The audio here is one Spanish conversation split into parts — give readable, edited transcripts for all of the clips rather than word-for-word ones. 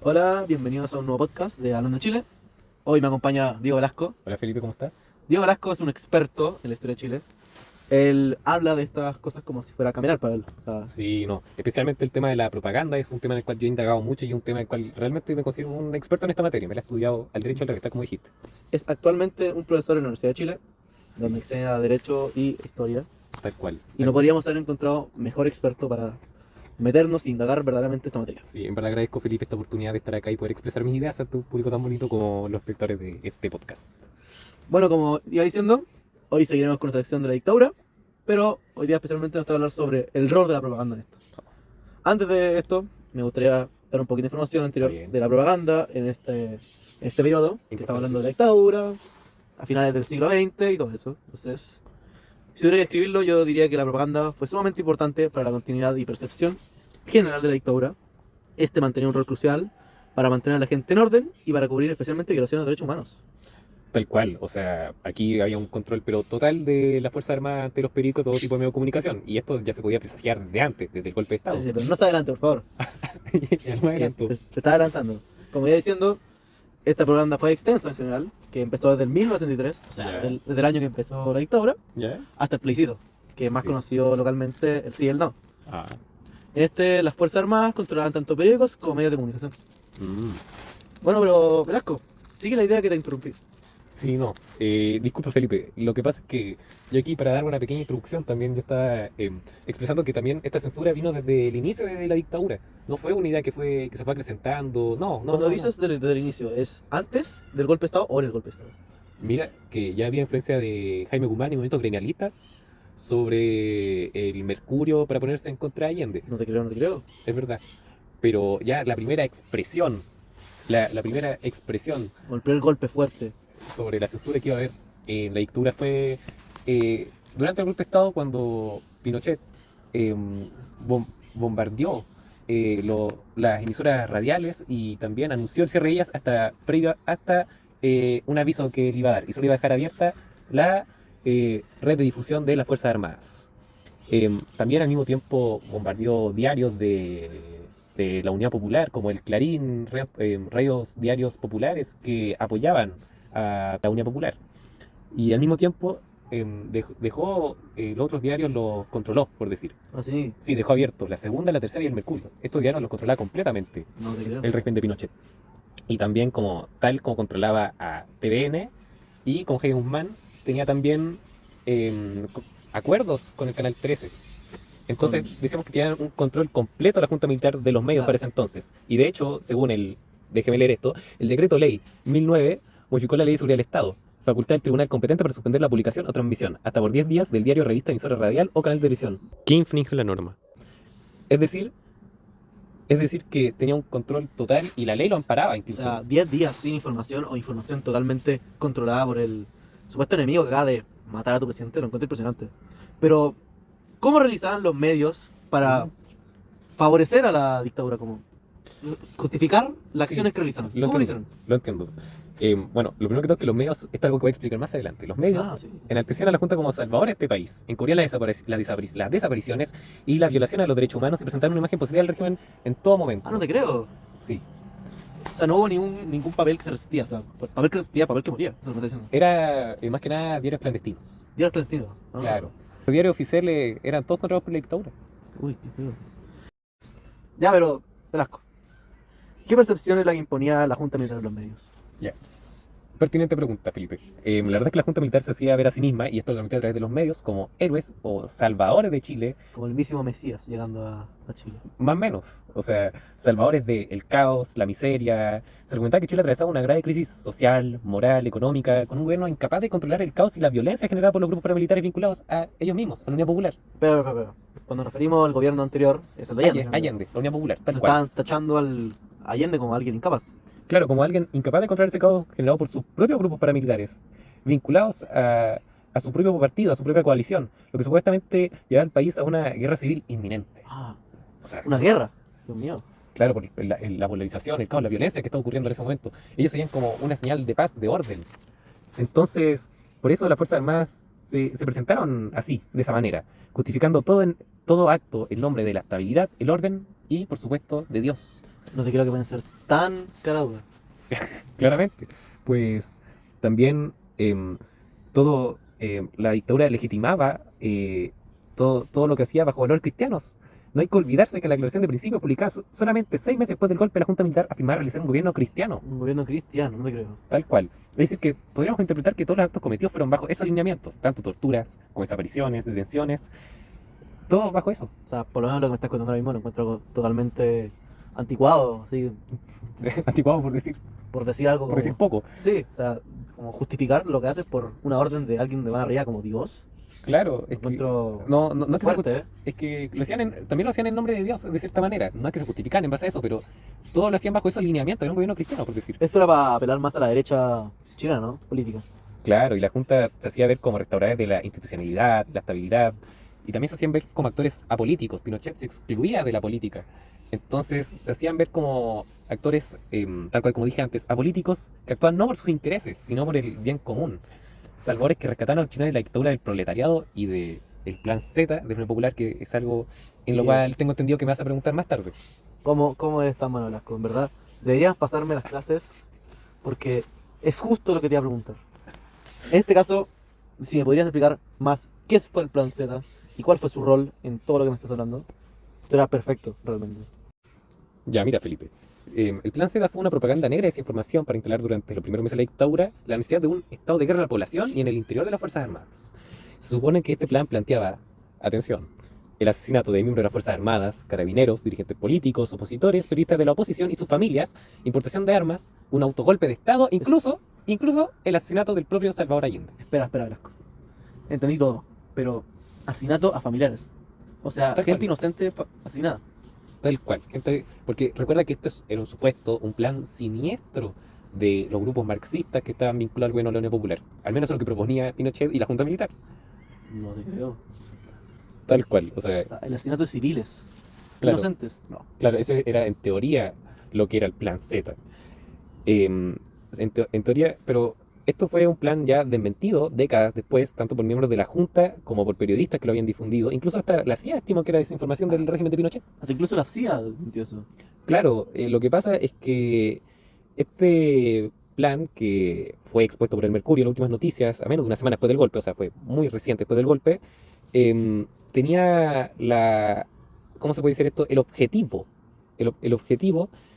Hola, bienvenidos a un nuevo podcast de Hablando Chile. Hoy me acompaña Diego Velasco. Hola Felipe, ¿cómo estás? Diego Velasco es un experto en la historia de Chile. Él habla de estas cosas como si fuera a caminar para él. O sea, Sí, no. Especialmente el tema de la propaganda es un tema en el cual yo he indagado mucho y es un tema en el cual realmente me considero un experto en esta materia. Me la he estudiado al derecho al revés, tal como dijiste. es actualmente un profesor en la Universidad de Chile, donde Sí, enseña Derecho y Historia. tal cual. Y no podríamos haber encontrado mejor experto para meternos e indagar verdaderamente esta materia. Sí, en verdad agradezco Felipe esta oportunidad de estar acá y poder expresar mis ideas a tu público tan bonito como los espectadores de este podcast. Bueno, como iba diciendo, hoy seguiremos con nuestra sección de la dictadura, pero hoy día especialmente nos toca hablar sobre el rol de la propaganda en esto. Antes de esto, me gustaría dar un poquito de información Está anterior bien. de la propaganda en este periodo, ¿En que qué estamos hablando de la proceso? dictadura, a finales del siglo XX y todo eso. Entonces, si tuviera que escribirlo, yo diría que la propaganda fue sumamente importante para la continuidad y percepción general de la dictadura. Este mantenía un rol crucial para mantener a la gente en orden y para cubrir especialmente violaciones de derechos humanos. Tal cual, o sea, aquí había un control pero total de la Fuerza Armada ante los pericos, todo tipo de medio de comunicación, y esto ya se podía presagiar desde antes, desde el golpe de Sí, sí, Estado. sí, pero no se adelante, por favor, Ya no me que adelanto. te está adelantando. Como iba diciendo, esta propaganda fue extensa en general, que empezó desde el 1973, o sea, ¿Ya? desde el año que empezó la dictadura, ¿Ya? hasta el plebiscito, que es más Sí. conocido localmente el sí y el no. Ah. En este, las Fuerzas Armadas controlaban tanto periódicos como medios de comunicación. Mm. Bueno, pero Velasco, sigue la idea que te interrumpí. Sí, no. Disculpa, Felipe. Lo que pasa es que yo aquí, para dar una pequeña introducción, también yo estaba expresando que también esta censura vino desde el inicio de la dictadura. No fue una idea que se fue acrecentando. No, no, Cuando no, no. dices desde el inicio, ¿es antes del golpe de Estado o en el golpe de Estado? Mira que ya había influencia de Jaime Guzmán y movimientos gremialistas sobre el mercurio para ponerse en contra de Allende. No te creo, no te creo. Es verdad. Pero ya la primera expresión, la primera expresión Golpeó el golpe fuerte. sobre la censura que iba a haber en la dictadura fue durante el golpe de Estado cuando Pinochet eh, bombardeó las emisoras radiales y también anunció el cierre de ellas hasta, previo, hasta un aviso que le iba a dar. Y solo iba a dejar abierta la red de difusión de las Fuerzas Armadas. También al mismo tiempo bombardeó diarios de la Unidad Popular, como el Clarín, radios diarios populares que apoyaban a la Unidad Popular. Y al mismo tiempo dejó los otros diarios, los controló, por decir. Así, Sí, dejó abierto la Segunda, la Tercera y el Mercurio. Estos diarios los controlaba completamente no te creo. el régimen de Pinochet. Y también como tal como controlaba a TVN y con Jaime Guzmán tenía también acuerdos con el Canal 13. Entonces Con, decíamos que tenían un control completo de la Junta Militar de los o medios sea, para ese entonces. Y de hecho, según déjeme leer esto, el decreto ley 1009 modificó la ley de seguridad del Estado, facultad del tribunal competente para suspender la publicación o transmisión, hasta por 10 días, del diario, revista, emisora radial o canal de televisión, que infringe la norma. Es decir, es decir que tenía un control total y la ley lo amparaba o incluso. sea, 10 días sin información o información totalmente controlada por el supuesto enemigo que acaba de matar a tu presidente, lo encuentro impresionante. Pero, ¿cómo realizaban los medios para Mm. favorecer a la dictadura? Como justificar las Sí, acciones que realizaron. lo ¿Cómo lo entiendo, hicieron? lo entiendo. Bueno, lo primero que todo es que los medios, esto es algo que voy a explicar más adelante, los medios Sí. enaltecían a la Junta como salvadores de este país, encubrían las desapariciones y las violaciones a los derechos humanos y presentaron una imagen positiva del régimen en todo momento. No te creo. Sí, O sea, no hubo ningún papel que se resistía. O sea, papel que resistía, papel que moría. Eso es lo que me está diciendo. era más que nada diarios clandestinos, Diarios clandestinos. claro. Los diarios oficiales eran todos controlados por la dictadura. Uy, qué feo. Ya, pero, Velasco, ¿qué percepción es la que imponía la Junta Militar en los medios? Ya. Pertinente pregunta, Felipe. La verdad es que la Junta Militar se hacía ver a sí misma, y esto lo transmitía a través de los medios, como héroes o salvadores de Chile, Como el mismísimo Mesías llegando a Chile. más o menos. O sea, salvadores del caos, la miseria. Se argumentaba que Chile atravesaba una grave crisis social, moral, económica, con un gobierno incapaz de controlar el caos y la violencia generada por los grupos paramilitares vinculados a ellos mismos, a la Unión Popular. Pero, cuando nos referimos al gobierno anterior, es el de Allende. Allende, la Unión Popular, Se tal cual. estaban tachando al Allende como alguien incapaz. Claro, como alguien incapaz de controlar ese caos generado por sus propios grupos paramilitares, vinculados a su propio partido, a su propia coalición, lo que supuestamente lleva al país a una guerra civil inminente. Ah, O sea, una guerra. Dios mío. claro, por la polarización, el caos, la violencia que está ocurriendo en ese momento. Ellos veían como una señal de paz, de orden. Entonces, por eso las Fuerzas Armadas se presentaron así, de esa manera, justificando todo acto en nombre de la estabilidad, el orden y, por supuesto, de Dios. No te creo que pueden ser tan cara dura. Claramente. Pues también la dictadura legitimaba todo lo que hacía bajo valores cristianos. No hay que olvidarse que la Declaración de Principios, publicada solamente 6 meses después del golpe de la Junta Militar, afirmaba realizar un gobierno cristiano, Un gobierno cristiano, no te creo. tal cual. Es decir, que podríamos interpretar que todos los actos cometidos fueron bajo esos lineamientos, tanto torturas como desapariciones, detenciones, todo bajo eso. O sea, por lo menos lo que me estás contando ahora mismo lo encuentro totalmente anticuado, así, Anticuado por decir algo por decir como... poco. Sí, o sea, como justificar lo que haces por una orden de alguien de más arriba como Dios. Claro, Lo es que encuentro no es que se fuerte, ¿eh? es que también lo hacían en nombre de Dios, de cierta manera. No es que se justificaran en base a eso, pero todo lo hacían bajo esos lineamientos. Era un gobierno cristiano, por decir. Esto era para apelar más a la derecha chilena, ¿no? Política. Claro, y la Junta se hacía ver como restauradores de la institucionalidad, la estabilidad, y también se hacían ver como actores apolíticos. Pinochet se excluía de la política. Entonces se hacían ver como actores, tal cual como dije antes, apolíticos, que actúan no por sus intereses, sino por el bien común. Salvadores que rescataron a los chilenos de la dictadura del proletariado y del plan Z del Unión Popular, que es algo en lo Sí. cual tengo entendido que me vas a preguntar más tarde. ¿Cómo eres tan malo, Lasco? En verdad, deberías pasarme las clases porque es justo lo que te iba a preguntar. En este caso, si me podrías explicar más qué fue el Plan Z y cuál fue su rol en todo lo que me estás hablando, tú eras perfecto, realmente. Ya, mira, Felipe. El plan Z fue una propaganda negra de desinformación para instalar durante los primeros meses de la dictadura la necesidad de un estado de guerra en la población y en el interior de las Fuerzas Armadas. Se supone que este plan planteaba, atención, el asesinato de miembros de las Fuerzas Armadas, carabineros, dirigentes políticos, opositores, periodistas de la oposición y sus familias, importación de armas, un autogolpe de Estado, incluso el asesinato del propio Salvador Allende. Espera, Lasco. Entendí todo, pero asesinato a familiares. O sea, Tal gente cual. inocente asesinada. Tal cual. Porque recuerda que era un supuesto, un plan siniestro de los grupos marxistas que estaban vinculados al gobierno de la Unión Popular. Al menos es lo que proponía Pinochet y la Junta Militar. No te creo. Tal cual. O sea, O sea, el asesinato de civiles. claro, Inocentes. No. claro, ese era en teoría lo que era el plan Z. En teoría, pero esto fue un plan ya desmentido décadas después, tanto por miembros de la Junta como por periodistas que lo habían difundido. Incluso hasta la CIA estimó que era desinformación del régimen de Pinochet. Hasta incluso la CIA mintió eso. Claro, lo que pasa es que este plan que fue expuesto por el Mercurio en las últimas noticias, a menos de una semana después del golpe, o sea, fue muy reciente después del golpe, tenía ¿cómo se puede decir esto? El objetivo,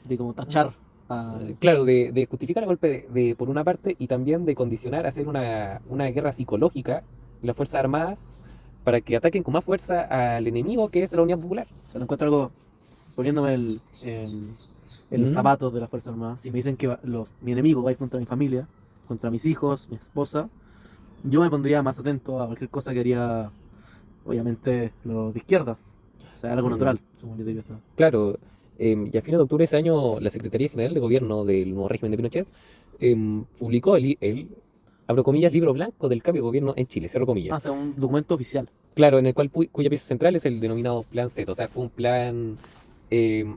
De como tachar a... claro, de justificar el golpe por una parte y también de condicionar a hacer una guerra psicológica en las Fuerzas Armadas para que ataquen con más fuerza al enemigo que es la Unión Popular. O sea, no encuentro algo poniéndome en los Mm. zapatos de las Fuerzas Armadas. Si me dicen que mi enemigo va a ir contra mi familia, contra mis hijos, mi esposa, yo me pondría más atento a cualquier cosa que haría, obviamente, lo de izquierda. O sea, algo Mm. natural, como yo diría. Claro, y a fines de octubre de ese año, la Secretaría General de Gobierno del nuevo régimen de Pinochet publicó abro comillas, libro blanco del cambio de gobierno en Chile, cierro Ah, o comillas. sea, un documento oficial. Claro, en el cual cuya pieza central es el denominado Plan Z, o sea, fue un plan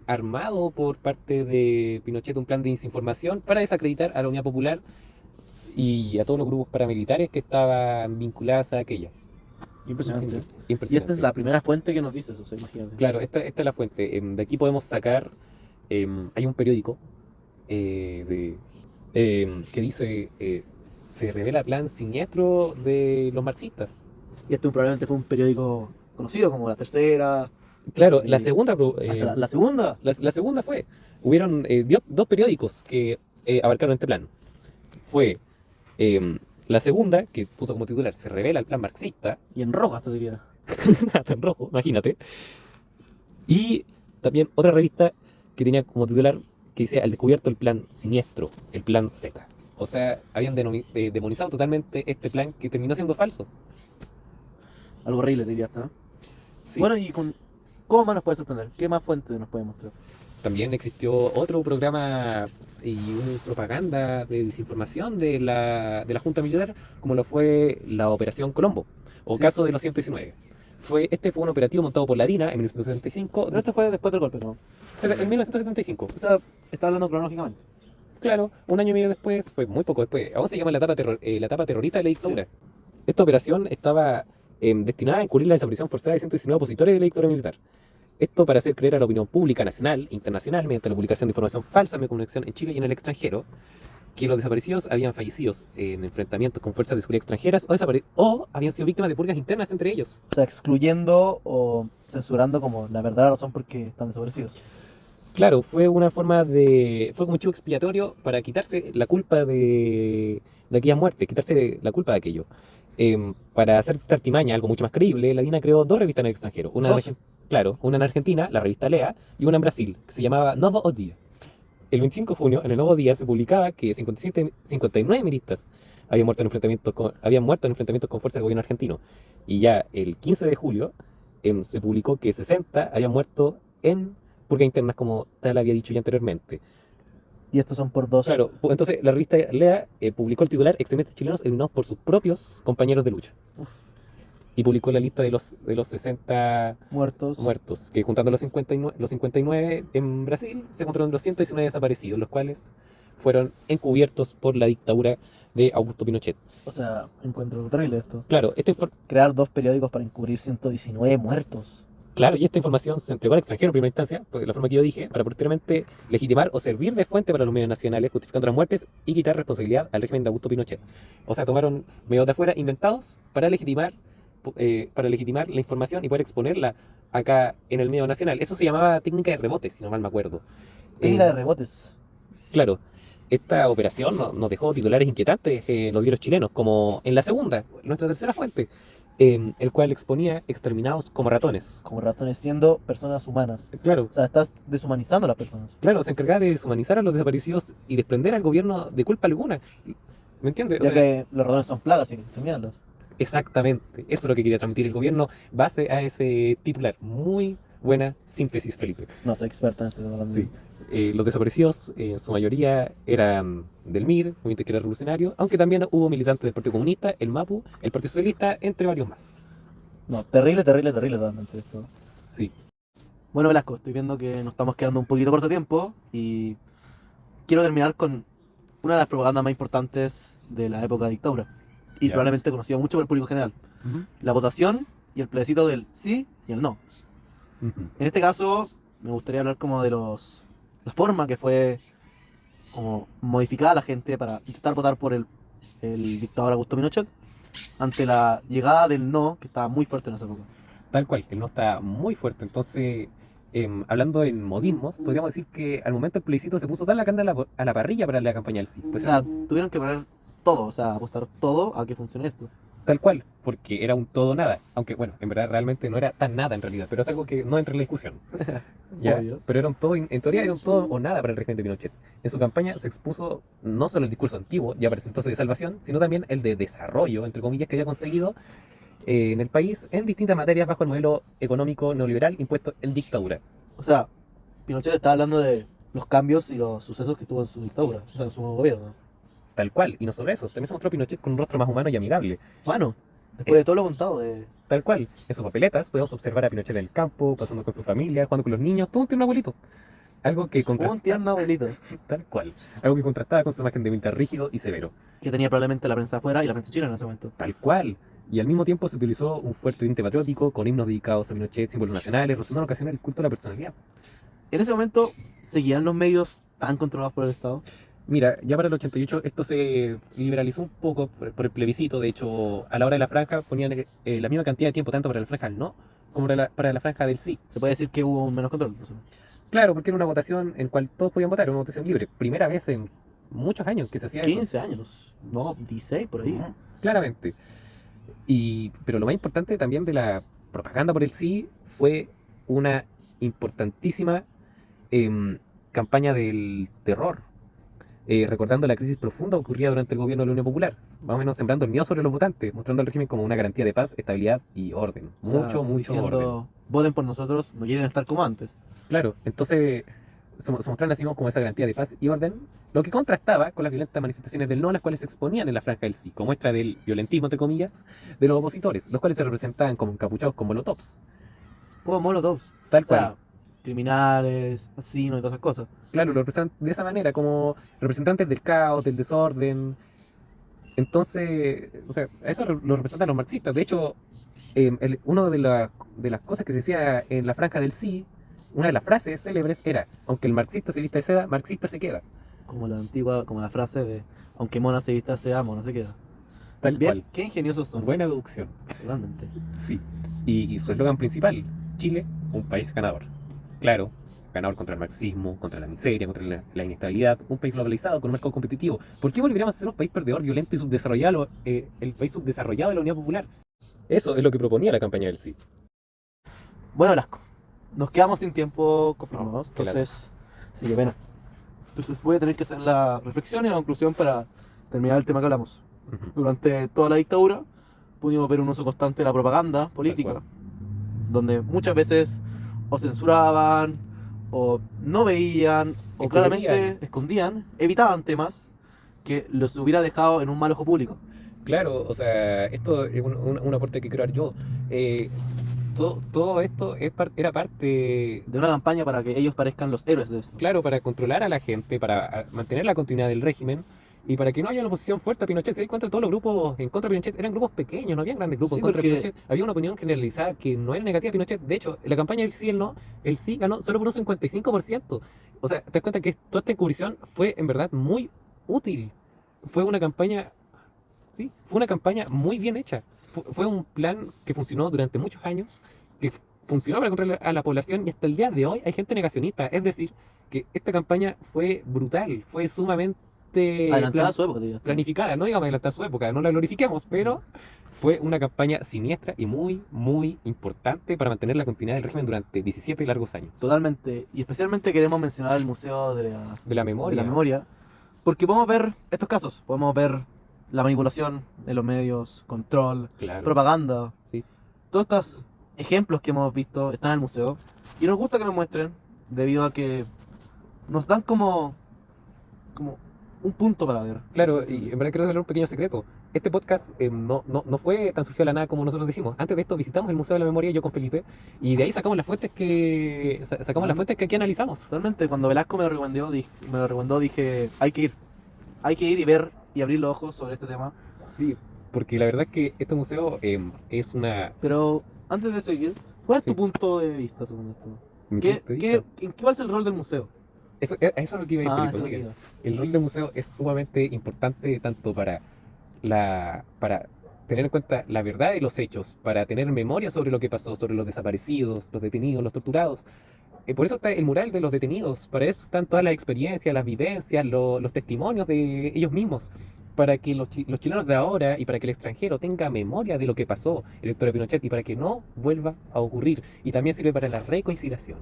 armado por parte de Pinochet, un plan de desinformación para desacreditar a la Unidad Popular y a todos los grupos paramilitares que estaban vinculados a aquella. Impresionante. Y esta Impresionante. es la primera fuente que nos dices, o sea, imagínate. Claro, esta es la fuente. De aquí podemos sacar, hay un periódico que dice, se revela plan siniestro de los marxistas. Y este probablemente fue un periódico conocido como La Tercera. Claro, Sí. la segunda, Hasta la segunda. la segunda fue, hubieron dos periódicos que abarcaron este plan. Fue la segunda, que puso como titular, se revela el plan marxista, Y en rojo hasta diría. hasta en rojo, imagínate. Y también otra revista que tenía como titular que dice al descubierto el plan siniestro, el plan Z. O sea, habían demonizado totalmente este plan que terminó siendo falso. Algo horrible diría hasta. Sí. Bueno, y ¿cómo más nos puede sorprender? ¿Qué más fuentes nos puede mostrar? También existió otro programa y una propaganda de desinformación de la Junta Militar, como lo fue la Operación Colombo, o Sí. caso de los 119. Este fue un operativo montado por la DINA en 1975, Pero esto fue después del golpe, ¿no? en 1975. O sea, está hablando cronológicamente. Claro, un año y medio después, fue muy poco después, aún se llama la etapa terrorista de la dictadura. Esta operación estaba destinada a encubrir la desaparición forzada de 119 opositores de la dictadura militar. Esto para hacer creer a la opinión pública nacional, internacional, mediante la publicación de información falsa de comunicación en Chile y en el extranjero, que los desaparecidos habían fallecido en enfrentamientos con fuerzas de seguridad extranjeras o habían sido víctimas de purgas internas entre ellos. O sea, excluyendo o censurando como la verdadera razón por qué están desaparecidos. Claro, fue como un chivo expiatorio para quitarse la culpa de aquella muerte, quitarse la culpa de aquello. Para hacer esta artimaña algo mucho más creíble, la DINA creó dos revistas en el extranjero. ¿Dos? Claro, una en Argentina, la revista Lea, y una en Brasil, que se llamaba Novo Dia. El 25 de junio, en el Nuevo Día, se publicaba que 59 militas habían muerto en enfrentamientos con fuerzas del gobierno argentino. Y ya el 15 de julio se publicó que 60 habían muerto en purgas internas, como tal había dicho ya anteriormente. Y estos son por dos. Claro, entonces la revista Lea publicó el titular "Extremistas chilenos eliminados por sus propios compañeros de lucha". Uf. Y publicó la lista de los 60 Muertos. muertos, que juntando los 59 en Brasil, se encontraron los 119 desaparecidos, los cuales fueron encubiertos por la dictadura de Augusto Pinochet. O sea, encuentro terrible esto. Claro, Crear dos periódicos para encubrir 119 muertos. claro, y esta información se entregó al extranjero en primera instancia, pues, de la forma que yo dije, para posteriormente legitimar o servir de fuente para los medios nacionales, justificando las muertes y quitar responsabilidad al régimen de Augusto Pinochet. O sea, tomaron medios de afuera inventados para legitimar la información y poder exponerla acá en el medio nacional. Eso se llamaba técnica de rebotes, si no mal me acuerdo. Técnica de rebotes. Claro, esta operación nos dejó titulares inquietantes en los diarios chilenos, como en La Segunda, nuestra tercera fuente, el cual exponía exterminados como ratones. Como ratones siendo personas humanas. Claro, O sea, estás deshumanizando a las personas. claro, se encargaba de deshumanizar a los desaparecidos y desprender al gobierno de culpa alguna. ¿Me entiendes? O Ya sea, que los ratones son plagas y hay que exterminarlos. exactamente, eso es lo que quería transmitir el gobierno base a ese titular. Muy buena síntesis, Felipe. No soy experto en este tema también. Sí. Los desaparecidos, en su mayoría, eran del MIR, Movimiento Izquierda Revolucionario, aunque también hubo militantes del Partido Comunista, el MAPU, el Partido Socialista, entre varios más. No, terrible, terrible, terrible totalmente esto. Sí, Bueno, Velasco, estoy viendo que nos estamos quedando un poquito corto de tiempo y quiero terminar con una de las propagandas más importantes de la época de dictadura y Ya. probablemente conocida mucho por el público general. La votación y el plebiscito del sí y el no. En este caso, me gustaría hablar como de la forma que fue como modificada la gente para intentar votar por el dictador Augusto Pinochet ante la llegada del no, que estaba muy fuerte en esa época. Tal cual, el no está muy fuerte. Entonces, hablando en modismos, podríamos decir que al momento del plebiscito se puso tan la carne a la parrilla para la campaña del sí. O Pues, sea, tuvieron que poner todo, o sea, apostar todo a que funcione esto. tal cual, porque era un todo nada. Aunque, bueno, en verdad realmente no era tan nada en realidad, pero es algo que no entra en la discusión. ¿Ya? Obvio. Pero era un todo, en teoría era un todo o nada para el régimen de Pinochet. En su campaña se expuso no solo el discurso antiguo, ya para ese entonces de salvación, sino también el de desarrollo, entre comillas, que había conseguido en el país en distintas materias bajo el modelo económico neoliberal impuesto en dictadura. O sea, Pinochet estaba hablando de los cambios y los sucesos que tuvo en su dictadura, o sea, en su gobierno. Tal cual, y no solo eso, también se mostró Pinochet con un rostro más humano y amigable. Bueno, después de Es- todo lo contado de... Tal cual, en sus papeletas podemos observar a Pinochet en el campo, pasando con su familia, jugando con los niños, todo un tierno abuelito. Algo que Un contrastaba, tierno abuelito tal cual, algo que contrastaba con su imagen de militar rígido y severo. que tenía probablemente la prensa afuera y la prensa chilena en ese momento. Tal cual. Y al mismo tiempo se utilizó un fuerte tinte patriótico, con himnos dedicados a Pinochet, símbolos nacionales, rozando en ocasiones el culto a la personalidad. En ese momento, ¿seguían los medios tan controlados por el Estado? Mira, ya para el 88 esto se liberalizó un poco por el plebiscito. De hecho, a la hora de la franja ponían la misma cantidad de tiempo tanto para la franja del no como para la franja del sí. Se puede decir que hubo un menos control. No sé. Claro, porque era una votación en cual todos podían votar, era una votación libre. Primera vez en muchos años que se hacía eso. 15 años, no, 16 por ahí. Ujú, claramente. Pero lo más importante también de la propaganda por el sí fue una importantísima campaña del terror, recordando la crisis profunda ocurrida durante el gobierno de la Unión Popular, más o menos sembrando el miedo sobre los votantes, mostrando al régimen como una garantía de paz, estabilidad y orden. O sea, Mucho orden. diciendo, voten por nosotros, no quieren estar como antes. Claro, entonces se mostraron así como esa garantía de paz y orden, lo que contrastaba con las violentas manifestaciones del no, las cuales se exponían en la franja del sí, como muestra del violentismo, entre comillas, de los opositores, los cuales se representaban como encapuchados con molotovs. Hubo molotovs. Tal O cual. sea, criminales, asesinos y todas esas cosas. Claro, lo representan de esa manera, como representantes del caos, del desorden. Entonces, o sea, eso lo representan los marxistas. De hecho, Una de las cosas que se decía en la franja del sí, una de las frases célebres era, aunque el marxista se vista de seda, marxista se queda. Como la antigua, como la frase de aunque mona se vista sea, mona se queda. Tal Bien, cual. qué ingeniosos son. Buena deducción. Totalmente. Sí. Y su eslogan principal, Chile, un país ganador. Claro, ganador contra el marxismo, contra la miseria, contra la inestabilidad, un país globalizado con un mercado competitivo. ¿Por qué volveríamos a ser un país perdedor, violento y subdesarrollado, el país subdesarrollado de la Unidad Popular? Eso es lo que proponía la campaña del sí. Bueno, Velasco, nos quedamos sin tiempo confirmados, Qué lata. entonces, sí, qué pena. Entonces voy a tener que hacer la reflexión y la conclusión para terminar el tema que hablamos. Ujú. Durante toda la dictadura pudimos ver un uso constante de la propaganda política, cual. donde muchas veces o censuraban, o no veían, o claramente escondían, evitaban temas que los hubiera dejado en un mal ojo público. Claro, o sea, esto es un aporte que quiero dar yo. Eh, todo esto era parte, De una campaña para que ellos parezcan los héroes de esto. claro, para controlar a la gente, para mantener la continuidad del régimen y para que no haya una oposición fuerte a Pinochet. Se dan cuenta, todos los grupos en contra de Pinochet eran grupos pequeños, no había grandes grupos Sí, en contra de porque Pinochet. Había una opinión generalizada que no era negativa a Pinochet. De hecho, en la campaña del sí y el no, el sí ganó solo por un 55%. O sea, te das cuenta que toda esta encubrición fue en verdad muy útil. Fue una campaña, sí, fue una campaña muy bien hecha. Fue un plan que funcionó durante muchos años, que funcionó para controlar a la población y hasta el día de hoy hay gente negacionista. Es decir, que esta campaña fue brutal, fue sumamente adelantada a su época, digo. planificada, no digamos adelantada a su época, no la glorifiquemos, pero fue una campaña siniestra y muy, muy importante para mantener la continuidad del régimen durante 17 largos años. Totalmente. Y especialmente queremos mencionar el Museo De la de la memoria. Memoria, porque podemos ver estos casos, podemos ver la manipulación de los medios, control, Claro. propaganda. Sí. Todos estos ejemplos que hemos visto están en el museo y nos gusta que nos muestren debido a que nos dan como un punto para ver. Claro, y en verdad quiero darle un pequeño secreto. Este podcast no fue tan surgido de la nada como nosotros decimos. Antes de esto visitamos el Museo de la Memoria, yo con Felipe, y de ahí sacamos las fuentes sacamos las fuentes que aquí analizamos. Totalmente, cuando Velasco me lo recomendó, dije, hay que ir y ver y abrir los ojos sobre este tema. Sí, porque la verdad es que este museo es una... Pero antes de seguir, ¿cuál es Sí. tu punto de vista según esto? mi punto de vista. ¿Cuál es el rol del museo? Eso es lo que iba a ir, Felipe, eso muy es bien. lo que El rol del museo es sumamente importante tanto para tener en cuenta la verdad de los hechos, para tener memoria sobre lo que pasó, sobre los desaparecidos, los detenidos, los torturados. Por eso está el mural de los detenidos, para eso están todas las experiencias, las vivencias, los testimonios de ellos mismos, para que los chilenos de ahora y para que el extranjero tenga memoria de lo que pasó en la dictadura de Pinochet y para que no vuelva a ocurrir. Y también sirve para la reconciliación.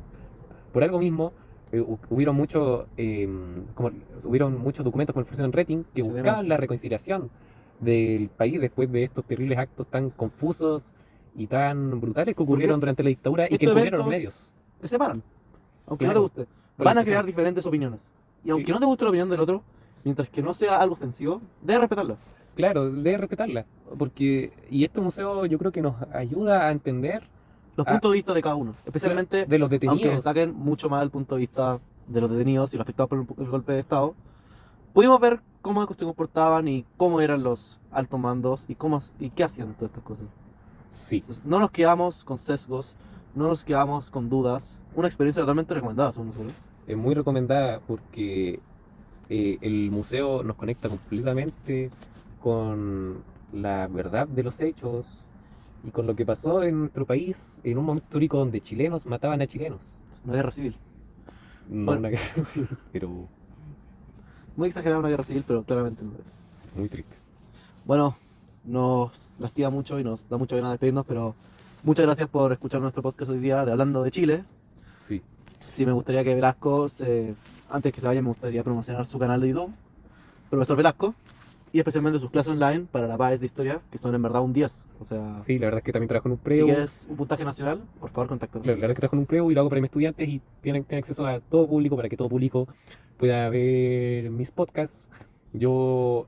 Por algo mismo, hubieron muchos documentos como el Fusión Rating que Sí, buscaban obviamente. la reconciliación del país después de estos terribles actos tan confusos y tan brutales que ocurrieron durante la dictadura y que estos encubrieron los eventos medios. te separan, aunque Claro, no te guste. Van a polarización. crear diferentes opiniones. Y aunque Sí. no te guste la opinión del otro, mientras que no sea algo ofensivo, debes respetarla. Claro, debe respetarla, y este museo yo creo que nos ayuda a entender Los Ah, puntos de vista de cada uno, especialmente de los aunque detenidos. destaquen mucho más el punto de vista de los detenidos y los afectados por el golpe de Estado, pudimos ver cómo se comportaban y cómo eran los altos mandos y qué hacían todas estas cosas. Sí, Entonces, no nos quedamos con sesgos, no nos quedamos con dudas. Una experiencia totalmente recomendada, según nosotros. es muy recomendada porque el museo nos conecta completamente con la verdad de los hechos y con lo que pasó en nuestro país en un momento histórico donde chilenos mataban a chilenos. Una guerra civil. No Bueno. una guerra civil, pero Muy exagerada una guerra civil, pero claramente no es. sí, muy triste. Bueno, nos lastima mucho y nos da mucha pena despedirnos, pero muchas gracias por escuchar nuestro podcast hoy día de Hablando de Chile. Sí, Sí, me gustaría que Velasco, antes que se vaya, me gustaría promocionar su canal de YouTube, Profesor Velasco, y especialmente sus clases online para la PAES de Historia, que son en verdad un 10. O sea, sí, la verdad es que también trabajo en un si preu. quieres un puntaje nacional, por favor, contáctanos. La verdad es que trabajo en un preu y lo hago para mis estudiantes y tienen acceso a todo público para que todo público pueda ver mis podcasts. Yo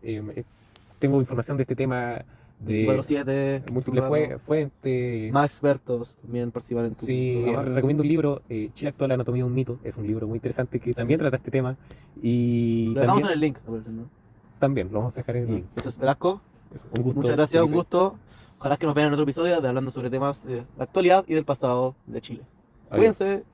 tengo información de este tema de 24/7, múltiples fuentes. más expertos también participan en tu Sí, programa. recomiendo un libro, Chile actual, la anatomía de un mito. Es un libro muy interesante que también trata este tema. Y Lo dejamos en también, el link, me parece, ¿no? también lo vamos a dejar en el link. Entonces, Velasco, Es un gusto. muchas gracias, un Felipe. gusto. Ojalá que nos vean en otro episodio de hablando sobre temas de la actualidad y del pasado de Chile. Adiós. Cuídense.